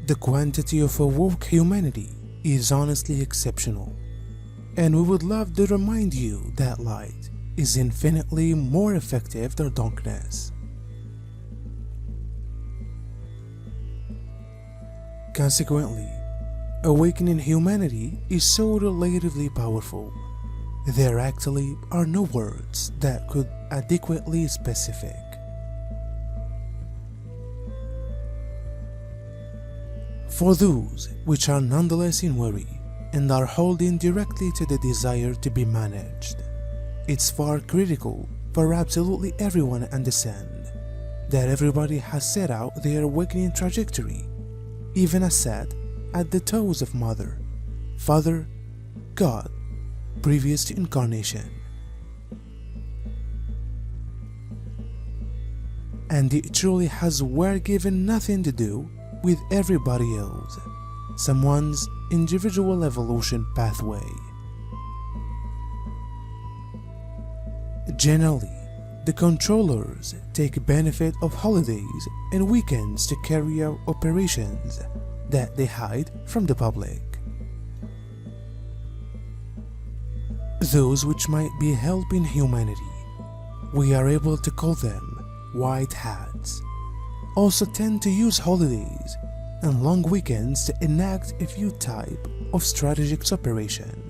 The quantity of awoke humanity is honestly exceptional, and we would love to remind you that light is infinitely more effective than darkness. Consequently, awakening humanity is so relatively powerful. There actually are no words that could adequately specify. For those which are nonetheless in worry and are holding directly to the desire to be managed, it's far critical for absolutely everyone to understand that everybody has set out their awakening trajectory, even as set at the toes of Mother, Father, God, previous to incarnation. And it truly has were given nothing to do with everybody else, someone's individual evolution pathway. Generally, the controllers take benefit of holidays and weekends to carry out operations that they hide from the public. Those which might be helping humanity, we are able to call them white hats, also tend to use holidays and long weekends to enact a few type of strategic operation.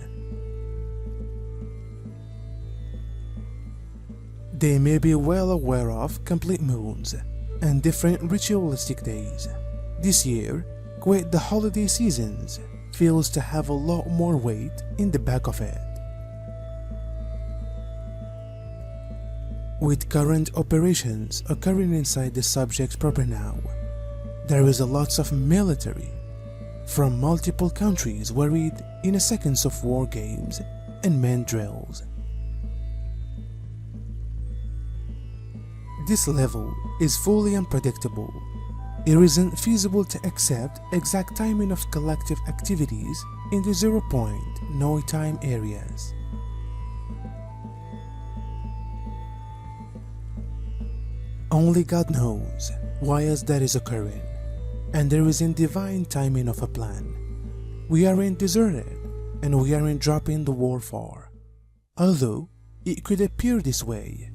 They may be well aware of complete moons and different ritualistic days. This year, quite the holiday seasons feels to have a lot more weight in the back of it. With current operations occurring inside the subject proper now, there is a lots of military from multiple countries worried in a seconds of war games and men drills. This level is fully unpredictable. It isn't feasible to accept exact timing of collective activities in the 0 point no time areas. Only God knows why as that is occurring, and there is in divine timing of a plan. We aren't deserted, and we aren't dropping the war far, although it could appear this way.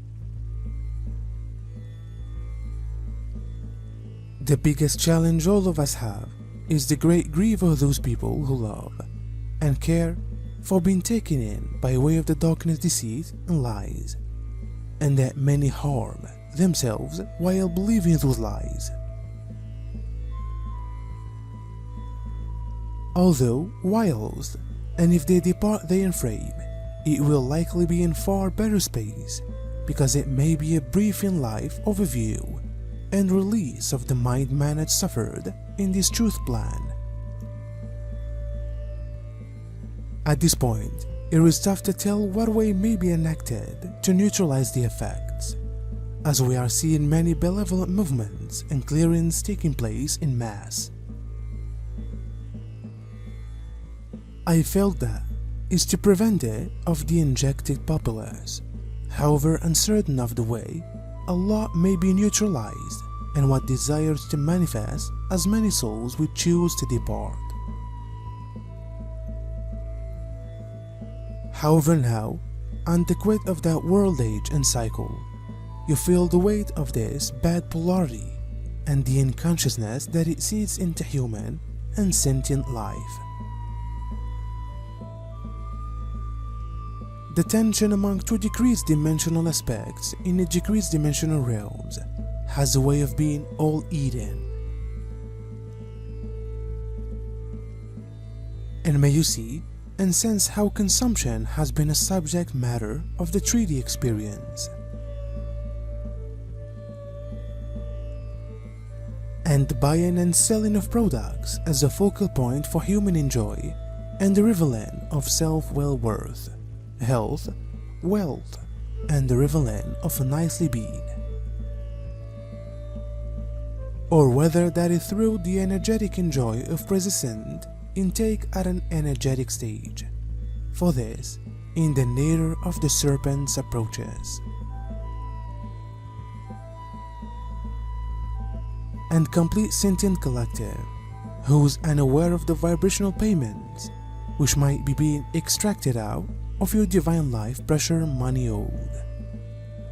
The biggest challenge all of us have is the great grief of those people who love and care for being taken in by way of the darkness, deceit, and lies, and that many harm themselves while believing those lies. Although whilst, and if they depart their frame, it will likely be in far better space, because it may be a brief in life overview and release of the mind-managed suffered in this truth plan. At this point, it is tough to tell what way may be enacted to neutralize the effects, as we are seeing many benevolent movements and clearings taking place in mass. I felt that is to prevent it of the injected populace. However uncertain of the way, a lot may be neutralized and what desires to manifest as many souls would choose to depart. However now, on the quit of that world age and cycle, you feel the weight of this bad polarity and the unconsciousness that it seeds into human and sentient life. The tension among two decreased dimensional aspects in the decreased dimensional realms has a way of being all-eaten. And may you see and sense how consumption has been a subject matter of the 3D experience. And buying and selling of products as a focal point for human enjoy and the riverland of self-well-worth, health, wealth, and the riverland of a nicely being. Or whether that is through the energetic enjoy of present intake at an energetic stage, for this in the nearer of the serpent's approaches. And complete sentient collective, who's unaware of the vibrational payments which might be being extracted out of your divine life pressure money owed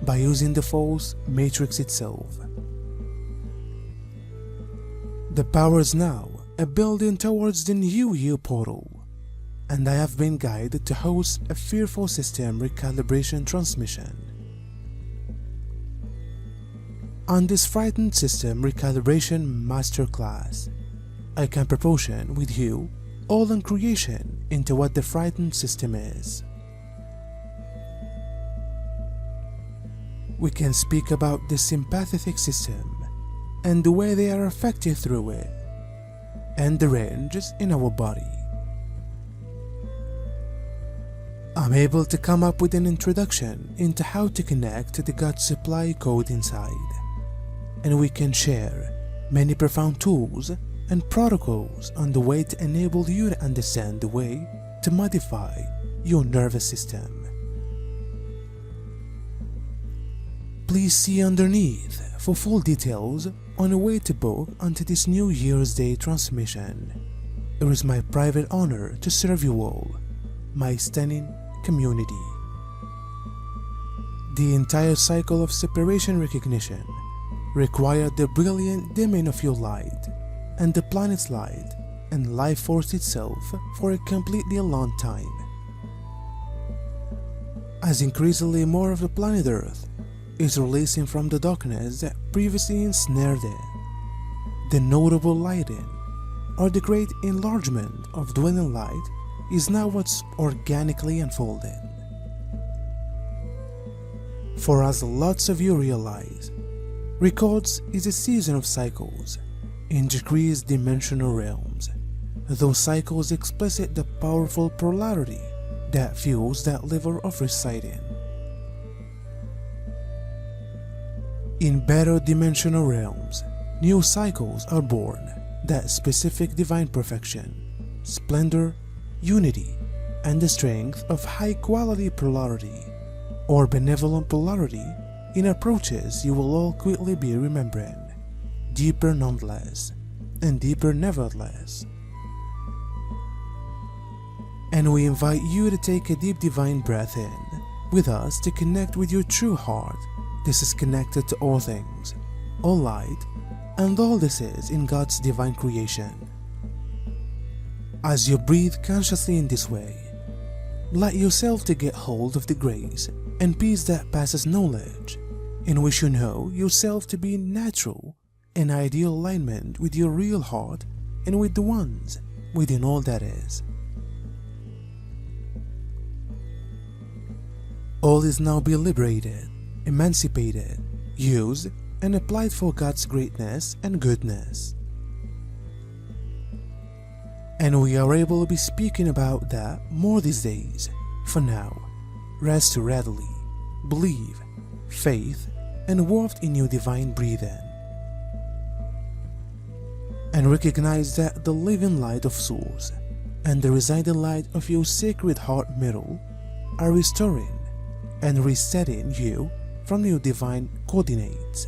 by using the false matrix itself. The powers now are building towards the new year portal, and I have been guided to host a fearful system recalibration transmission. On this frightened system recalibration masterclass, I can proportion with you all in creation into what the frightened system is. We can speak about the sympathetic system and the way they are affected through it, and the ranges in our body. I'm able to come up with an introduction into how to connect to the God supply code inside, and we can share many profound tools and protocols on the way to enable you to understand the way to modify your nervous system. Please see underneath for full details on a way to book onto this New Year's Day transmission. It is my private honor to serve you all, my stunning community. The entire cycle of separation recognition required the brilliant dimming of your light and the planet's light and life force itself for a completely long time. As increasingly more of the planet Earth is releasing from the darkness that previously ensnared it, the notable lighting or the great enlargement of dwelling light is now what's organically unfolding. For as lots of you realize, records is a season of cycles in decreased dimensional realms. Those cycles explicit the powerful polarity that fuels that level of reciting. In better dimensional realms, new cycles are born that specific divine perfection, splendor, unity, and the strength of high-quality polarity or benevolent polarity in approaches you will all quickly be remembering, deeper nonetheless, and deeper nevertheless. And we invite you to take a deep divine breath in with us to connect with your true heart. This is connected to all things, all light, and all this is in God's divine creation. As you breathe consciously in this way, let yourself to get hold of the grace and peace that passes knowledge, in which you know yourself to be in natural and ideal alignment with your real heart and with the ones within all that is. All is now be liberated, emancipated, used, and applied for God's greatness and goodness. And we are able to be speaking about that more these days. For now, rest readily, believe, faith, and waft in your divine breathing. And recognize that the living light of Source and the residing light of your sacred heart middle are restoring and resetting you from your divine coordinates,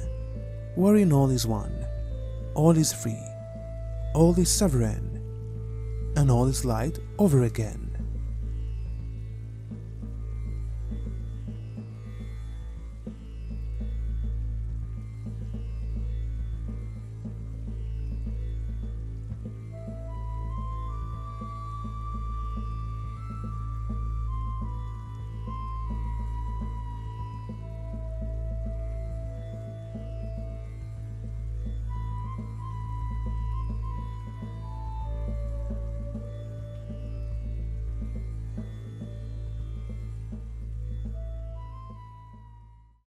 wherein all is one, all is free, all is sovereign, and all is light over again.